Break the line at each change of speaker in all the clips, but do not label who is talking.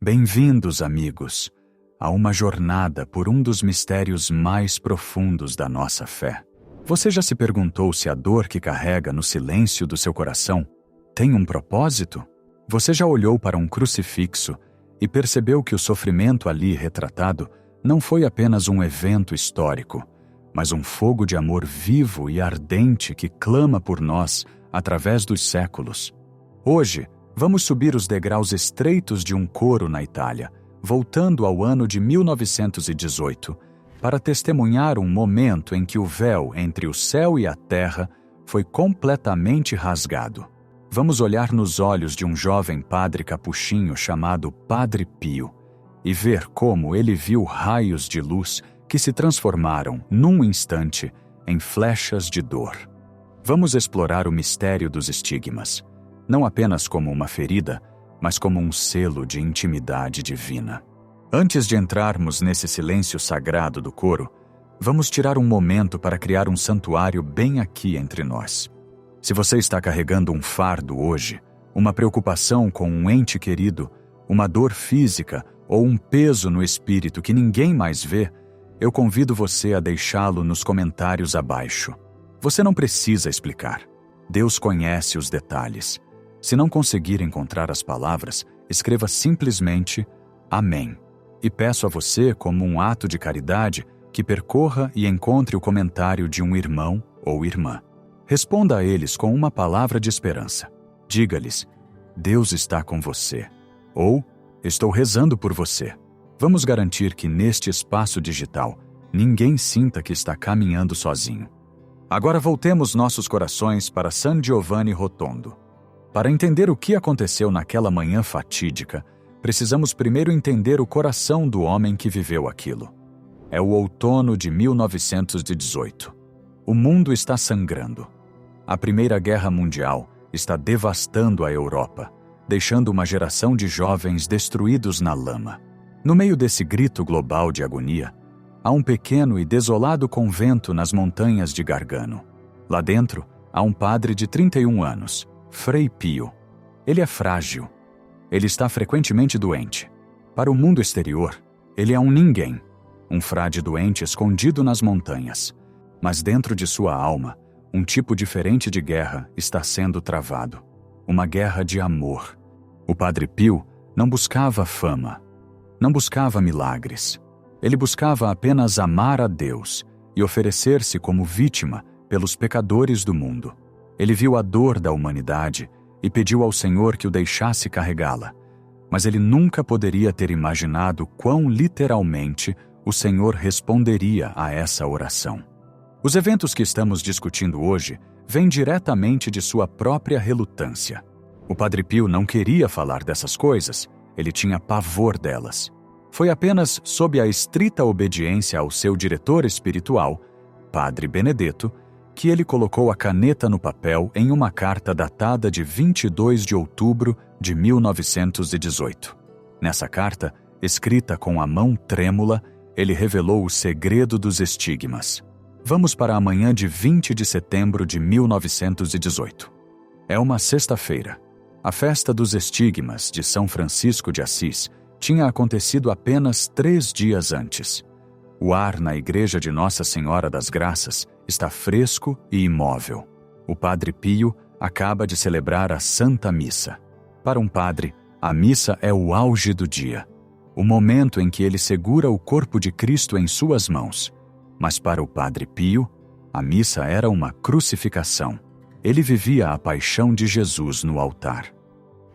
Bem-vindos, amigos, a uma jornada por um dos mistérios mais profundos da nossa fé. Você já se perguntou se a dor que carrega no silêncio do seu coração tem um propósito? Você já olhou para um crucifixo e percebeu que o sofrimento ali retratado não foi apenas um evento histórico, mas um fogo de amor vivo e ardente que clama por nós através dos séculos? Hoje, vamos subir os degraus estreitos de um coro na Itália, voltando ao ano de 1918, para testemunhar um momento em que o véu entre o céu e a terra foi completamente rasgado. Vamos olhar nos olhos de um jovem padre capuchinho chamado Padre Pio e ver como ele viu raios de luz que se transformaram, num instante, em flechas de dor. Vamos explorar o mistério dos estigmas, não apenas como uma ferida, mas como um selo de intimidade divina. Antes de entrarmos nesse silêncio sagrado do coro, vamos tirar um momento para criar um santuário bem aqui entre nós. Se você está carregando um fardo hoje, uma preocupação com um ente querido, uma dor física ou um peso no espírito que ninguém mais vê, eu convido você a deixá-lo nos comentários abaixo. Você não precisa explicar. Deus conhece os detalhes. Se não conseguir encontrar as palavras, escreva simplesmente Amém. E peço a você, como um ato de caridade, que percorra e encontre o comentário de um irmão ou irmã. Responda a eles com uma palavra de esperança. Diga-lhes, Deus está com você. Ou, estou rezando por você. Vamos garantir que neste espaço digital, ninguém sinta que está caminhando sozinho. Agora voltemos nossos corações para San Giovanni Rotondo. Para entender o que aconteceu naquela manhã fatídica, precisamos primeiro entender o coração do homem que viveu aquilo. É o outono de 1918. O mundo está sangrando. A Primeira Guerra Mundial está devastando a Europa, deixando uma geração de jovens destruídos na lama. No meio desse grito global de agonia, há um pequeno e desolado convento nas montanhas de Gargano. Lá dentro, há um padre de 31 anos, Frei Pio. Ele é frágil. Ele está frequentemente doente. Para o mundo exterior, ele é um ninguém, um frade doente escondido nas montanhas. Mas dentro de sua alma, um tipo diferente de guerra está sendo travado. Uma guerra de amor. O Padre Pio não buscava fama, não buscava milagres. Ele buscava apenas amar a Deus e oferecer-se como vítima pelos pecadores do mundo. Ele viu a dor da humanidade e pediu ao Senhor que o deixasse carregá-la. Mas ele nunca poderia ter imaginado quão literalmente o Senhor responderia a essa oração. Os eventos que estamos discutindo hoje vêm diretamente de sua própria relutância. O Padre Pio não queria falar dessas coisas, ele tinha pavor delas. Foi apenas sob a estrita obediência ao seu diretor espiritual, Padre Benedetto, que ele colocou a caneta no papel em uma carta datada de 22 de outubro de 1918. Nessa carta, escrita com a mão trêmula, ele revelou o segredo dos estigmas. Vamos para a manhã de 20 de setembro de 1918. É uma sexta-feira. A festa dos estigmas de São Francisco de Assis tinha acontecido apenas 3 dias antes. O ar na igreja de Nossa Senhora das Graças está fresco e imóvel. O Padre Pio acaba de celebrar a Santa Missa. Para um padre, a missa é o auge do dia, o momento em que ele segura o corpo de Cristo em suas mãos. Mas para o Padre Pio, a missa era uma crucificação. Ele vivia a paixão de Jesus no altar.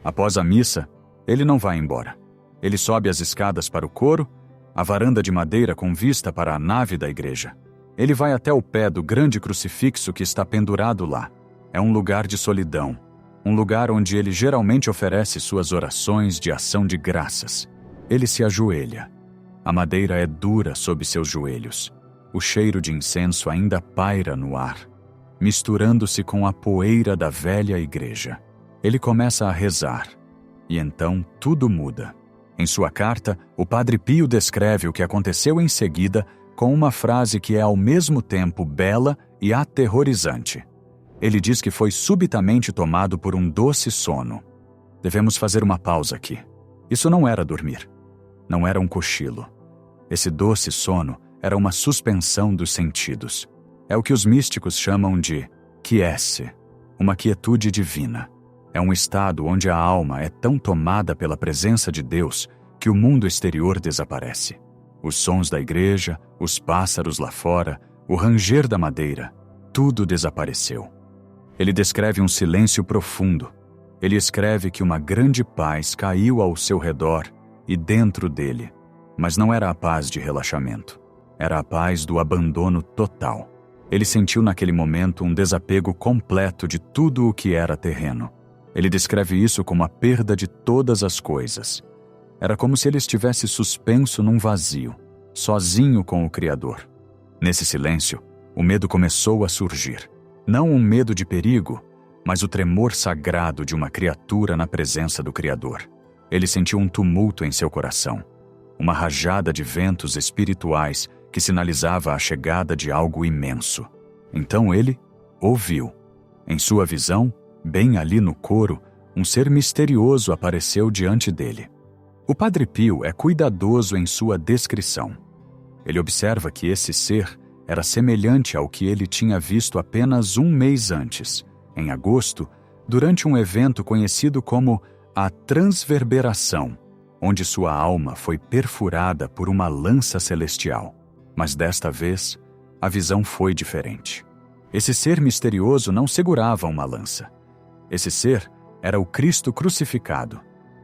Após a missa, ele não vai embora. Ele sobe as escadas para o coro, a varanda de madeira com vista para a nave da igreja. Ele vai até o pé do grande crucifixo que está pendurado lá. É um lugar de solidão, um lugar onde ele geralmente oferece suas orações de ação de graças. Ele se ajoelha. A madeira é dura sob seus joelhos. O cheiro de incenso ainda paira no ar, misturando-se com a poeira da velha igreja. Ele começa a rezar, e então tudo muda. Em sua carta, o Padre Pio descreve o que aconteceu em seguida com uma frase que é ao mesmo tempo bela e aterrorizante. Ele diz que foi subitamente tomado por um doce sono. Devemos fazer uma pausa aqui. Isso não era dormir. Não era um cochilo. Esse doce sono era uma suspensão dos sentidos. É o que os místicos chamam de quiesce, uma quietude divina. É um estado onde a alma é tão tomada pela presença de Deus que o mundo exterior desaparece. Os sons da igreja, os pássaros lá fora, o ranger da madeira, tudo desapareceu. Ele descreve um silêncio profundo. Ele escreve que uma grande paz caiu ao seu redor e dentro dele, mas não era a paz de relaxamento. Era a paz do abandono total. Ele sentiu naquele momento um desapego completo de tudo o que era terreno. Ele descreve isso como a perda de todas as coisas. Era como se ele estivesse suspenso num vazio, sozinho com o Criador. Nesse silêncio, o medo começou a surgir. Não um medo de perigo, mas o tremor sagrado de uma criatura na presença do Criador. Ele sentiu um tumulto em seu coração, uma rajada de ventos espirituais que sinalizava a chegada de algo imenso. Então ele ouviu. Em sua visão, bem ali no coro, um ser misterioso apareceu diante dele. O Padre Pio é cuidadoso em sua descrição. Ele observa que esse ser era semelhante ao que ele tinha visto apenas um mês antes, em agosto, durante um evento conhecido como a Transverberação, onde sua alma foi perfurada por uma lança celestial. Mas desta vez, a visão foi diferente. Esse ser misterioso não segurava uma lança. Esse ser era o Cristo crucificado.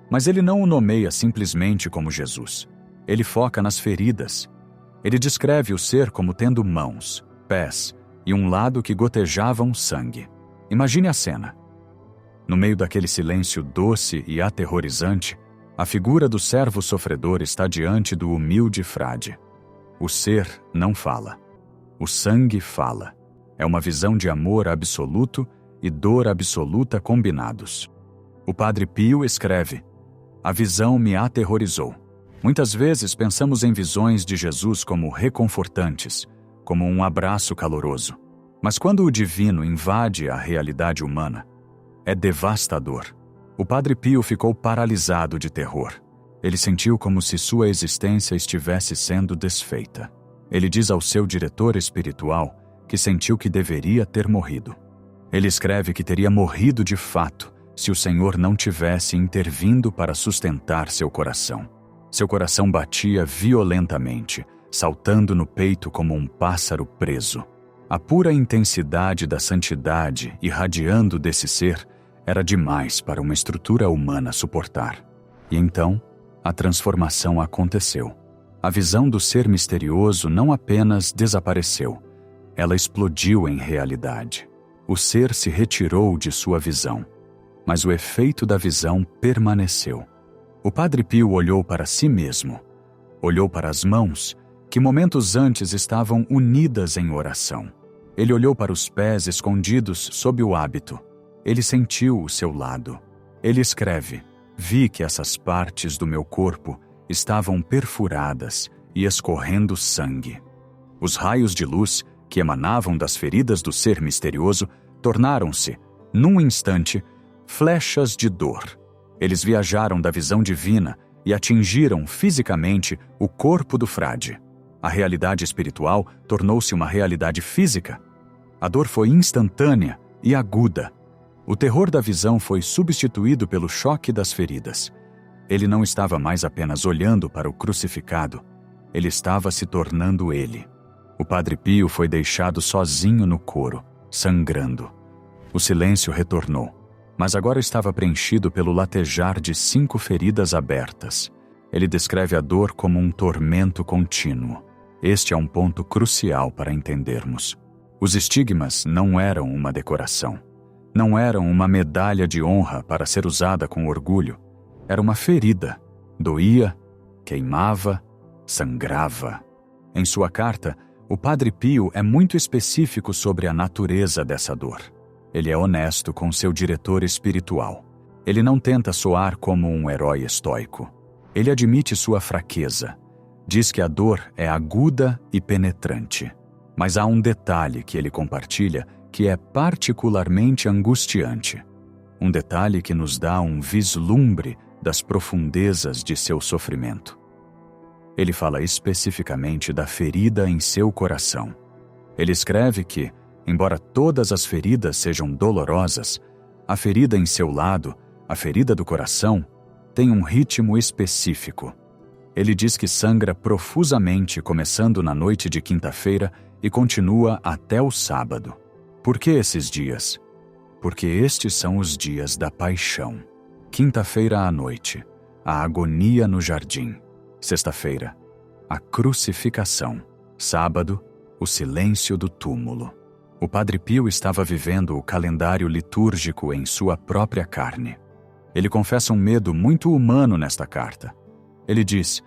Mas ele não o nomeia simplesmente como Jesus. Ele foca nas feridas. Ele descreve o ser como tendo mãos, pés e um lado que gotejavam sangue. Imagine a cena. No meio daquele silêncio doce e aterrorizante, a figura do servo sofredor está diante do humilde frade. O ser não fala. O sangue fala. É uma visão de amor absoluto e dor absoluta combinados. O Padre Pio escreve: a visão me aterrorizou. Muitas vezes pensamos em visões de Jesus como reconfortantes, como um abraço caloroso. Mas quando o divino invade a realidade humana, é devastador. O Padre Pio ficou paralisado de terror. Ele sentiu como se sua existência estivesse sendo desfeita. Ele diz ao seu diretor espiritual que sentiu que deveria ter morrido. Ele escreve que teria morrido de fato se o Senhor não tivesse intervindo para sustentar seu coração. Seu coração batia violentamente, saltando no peito como um pássaro preso. A pura intensidade da santidade irradiando desse ser era demais para uma estrutura humana suportar. E então, a transformação aconteceu. A visão do ser misterioso não apenas desapareceu, ela explodiu em realidade. O ser se retirou de sua visão, mas o efeito da visão permaneceu. O Padre Pio olhou para si mesmo, olhou para as mãos, que momentos antes estavam unidas em oração. Ele olhou para os pés escondidos sob o hábito. Ele sentiu o seu lado. Ele escreve: vi que essas partes do meu corpo estavam perfuradas e escorrendo sangue. Os raios de luz que emanavam das feridas do ser misterioso tornaram-se, num instante, flechas de dor. Eles viajaram da visão divina e atingiram fisicamente o corpo do frade. A realidade espiritual tornou-se uma realidade física. A dor foi instantânea e aguda. O terror da visão foi substituído pelo choque das feridas. Ele não estava mais apenas olhando para o crucificado, ele estava se tornando ele. O Padre Pio foi deixado sozinho no coro, sangrando. O silêncio retornou, mas agora estava preenchido pelo latejar de 5 feridas abertas. Ele descreve a dor como um tormento contínuo. Este é um ponto crucial para entendermos. Os estigmas não eram uma decoração. Não eram uma medalha de honra para ser usada com orgulho. Era uma ferida. Doía, queimava, sangrava. Em sua carta, o Padre Pio é muito específico sobre a natureza dessa dor. Ele é honesto com seu diretor espiritual. Ele não tenta soar como um herói estoico. Ele admite sua fraqueza. Diz que a dor é aguda e penetrante. Mas há um detalhe que ele compartilha que é particularmente angustiante. Um detalhe que nos dá um vislumbre das profundezas de seu sofrimento. Ele fala especificamente da ferida em seu coração. Ele escreve que, embora todas as feridas sejam dolorosas, a ferida em seu lado, a ferida do coração, tem um ritmo específico. Ele diz que sangra profusamente começando na noite de quinta-feira e continua até o sábado. Por que esses dias? Porque estes são os dias da paixão. Quinta-feira à noite, a agonia no jardim. Sexta-feira, a crucificação. Sábado, o silêncio do túmulo. O Padre Pio estava vivendo o calendário litúrgico em sua própria carne. Ele confessa um medo muito humano nesta carta. Ele diz: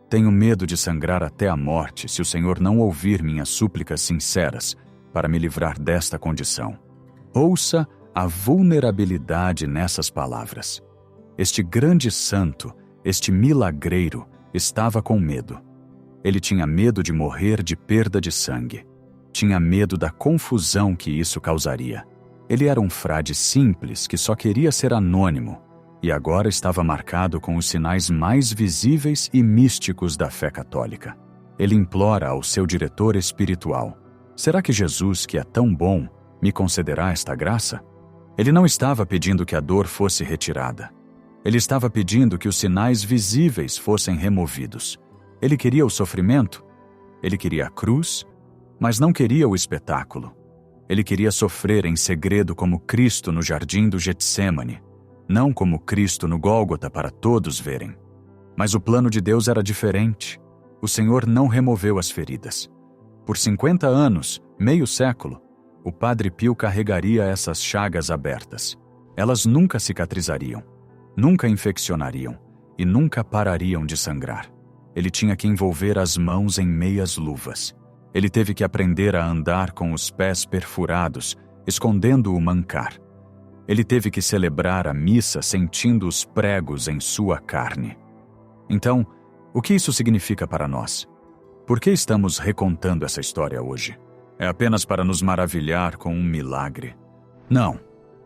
tenho medo de sangrar até a morte se o Senhor não ouvir minhas súplicas sinceras para me livrar desta condição. Ouça a vulnerabilidade nessas palavras. Este grande santo, este milagreiro, estava com medo. Ele tinha medo de morrer de perda de sangue. Tinha medo da confusão que isso causaria. Ele era um frade simples que só queria ser anônimo e agora estava marcado com os sinais mais visíveis e místicos da fé católica. Ele implora ao seu diretor espiritual: será que Jesus, que é tão bom, me concederá esta graça? Ele não estava pedindo que a dor fosse retirada. Ele estava pedindo que os sinais visíveis fossem removidos. Ele queria o sofrimento, ele queria a cruz, mas não queria o espetáculo. Ele queria sofrer em segredo como Cristo no jardim do Getsêmani, não como Cristo no Gólgota para todos verem. Mas o plano de Deus era diferente. O Senhor não removeu as feridas. Por 50 anos, meio século, o Padre Pio carregaria essas chagas abertas. Elas nunca cicatrizariam, nunca infeccionariam e nunca parariam de sangrar. Ele tinha que envolver as mãos em meias luvas. Ele teve que aprender a andar com os pés perfurados, escondendo o mancar. Ele teve que celebrar a missa sentindo os pregos em sua carne. Então, o que isso significa para nós? Por que estamos recontando essa história hoje? É apenas para nos maravilhar com um milagre? Não.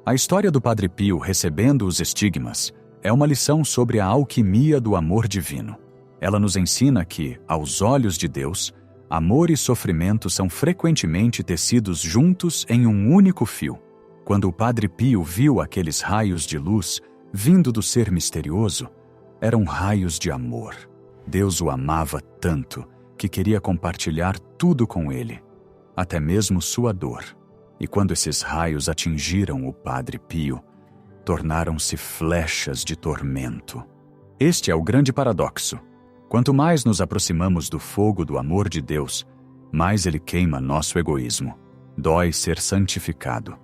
A história do Padre Pio recebendo os estigmas é uma lição sobre a alquimia do amor divino. Ela nos ensina que, aos olhos de Deus, amor e sofrimento são frequentemente tecidos juntos em um único fio. Quando o Padre Pio viu aqueles raios de luz vindo do ser misterioso, eram raios de amor. Deus o amava tanto que queria compartilhar tudo com ele, até mesmo sua dor. E quando esses raios atingiram o Padre Pio, tornaram-se flechas de tormento. Este é o grande paradoxo. Quanto mais nos aproximamos do fogo do amor de Deus, mais ele queima nosso egoísmo. Dói ser santificado.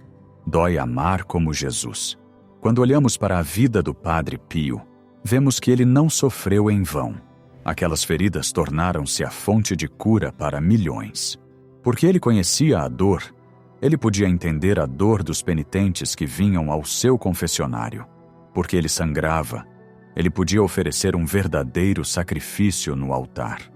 Dói amar como Jesus. Quando olhamos para a vida do Padre Pio, vemos que ele não sofreu em vão. Aquelas feridas tornaram-se a fonte de cura para milhões. Porque ele conhecia a dor, ele podia entender a dor dos penitentes que vinham ao seu confessionário. Porque ele sangrava, ele podia oferecer um verdadeiro sacrifício no altar.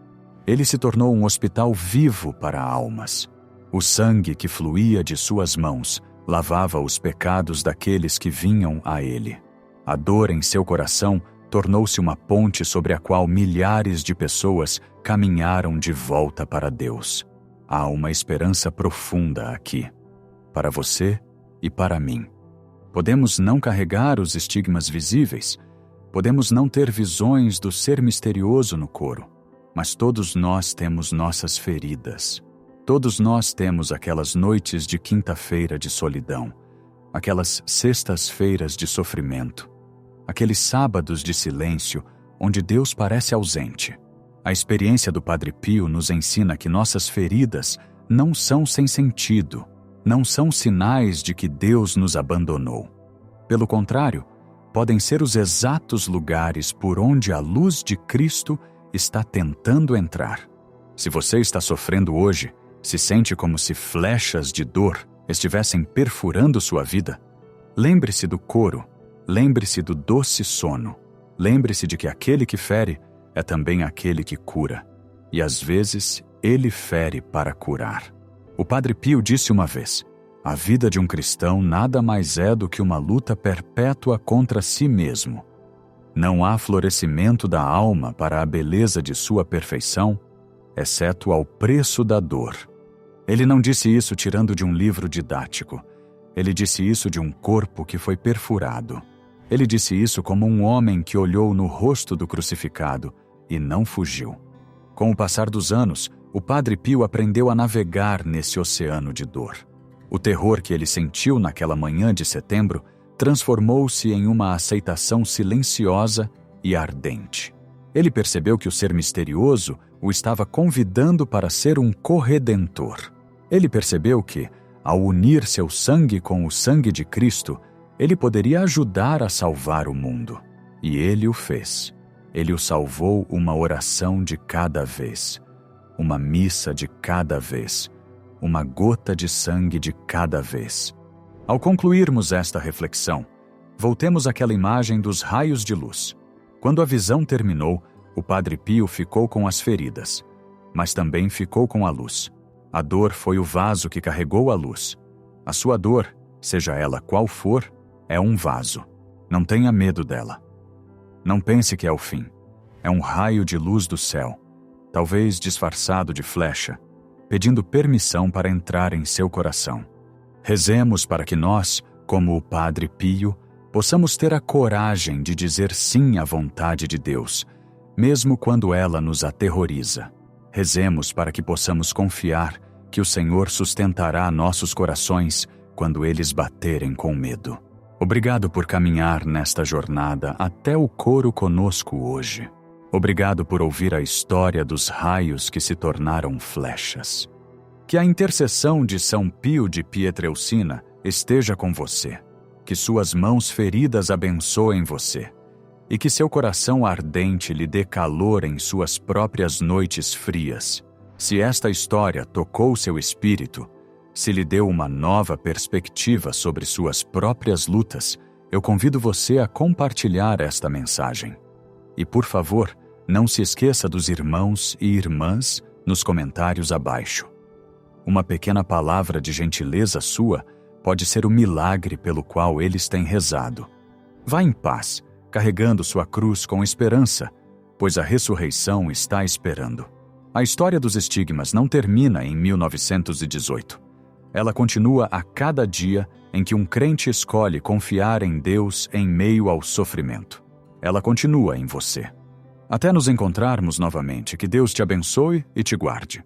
Ele se tornou um hospital vivo para almas. O sangue que fluía de suas mãos lavava os pecados daqueles que vinham a ele. A dor em seu coração tornou-se uma ponte sobre a qual milhares de pessoas caminharam de volta para Deus. Há uma esperança profunda aqui, para você e para mim. Podemos não carregar os estigmas visíveis, podemos não ter visões do ser misterioso no coro, mas todos nós temos nossas feridas. Todos nós temos aquelas noites de quinta-feira de solidão, aquelas sextas-feiras de sofrimento, aqueles sábados de silêncio onde Deus parece ausente. A experiência do Padre Pio nos ensina que nossas feridas não são sem sentido, não são sinais de que Deus nos abandonou. Pelo contrário, podem ser os exatos lugares por onde a luz de Cristo está tentando entrar. Se você está sofrendo hoje, se sente como se flechas de dor estivessem perfurando sua vida, lembre-se do coro, lembre-se do doce sono, lembre-se de que aquele que fere é também aquele que cura, e às vezes ele fere para curar. O Padre Pio disse uma vez: a vida de um cristão nada mais é do que uma luta perpétua contra si mesmo. Não há florescimento da alma para a beleza de sua perfeição, exceto ao preço da dor. Ele não disse isso tirando de um livro didático. Ele disse isso de um corpo que foi perfurado. Ele disse isso como um homem que olhou no rosto do crucificado e não fugiu. Com o passar dos anos, o Padre Pio aprendeu a navegar nesse oceano de dor. O terror que ele sentiu naquela manhã de setembro transformou-se em uma aceitação silenciosa e ardente. Ele percebeu que o ser misterioso o estava convidando para ser um corredentor. Ele percebeu que, ao unir seu sangue com o sangue de Cristo, ele poderia ajudar a salvar o mundo. E ele o fez. Ele o salvou uma oração de cada vez, uma missa de cada vez, uma gota de sangue de cada vez. Ao concluirmos esta reflexão, voltemos àquela imagem dos raios de luz. Quando a visão terminou, o Padre Pio ficou com as feridas, mas também ficou com a luz. A dor foi o vaso que carregou a luz. A sua dor, seja ela qual for, é um vaso. Não tenha medo dela. Não pense que é o fim. É um raio de luz do céu, talvez disfarçado de flecha, pedindo permissão para entrar em seu coração. Rezemos para que nós, como o Padre Pio, possamos ter a coragem de dizer sim à vontade de Deus, mesmo quando ela nos aterroriza. Rezemos para que possamos confiar que o Senhor sustentará nossos corações quando eles baterem com medo. Obrigado por caminhar nesta jornada até o coro conosco hoje. Obrigado por ouvir a história dos raios que se tornaram flechas. Que a intercessão de São Pio de Pietrelcina esteja com você. Que suas mãos feridas abençoem você. E que seu coração ardente lhe dê calor em suas próprias noites frias. Se esta história tocou seu espírito, se lhe deu uma nova perspectiva sobre suas próprias lutas, eu convido você a compartilhar esta mensagem. E, por favor, não se esqueça dos irmãos e irmãs nos comentários abaixo. Uma pequena palavra de gentileza sua pode ser o milagre pelo qual eles têm rezado. Vá em paz, carregando sua cruz com esperança, pois a ressurreição está esperando. A história dos estigmas não termina em 1918. Ela continua a cada dia em que um crente escolhe confiar em Deus em meio ao sofrimento. Ela continua em você. Até nos encontrarmos novamente, que Deus te abençoe e te guarde.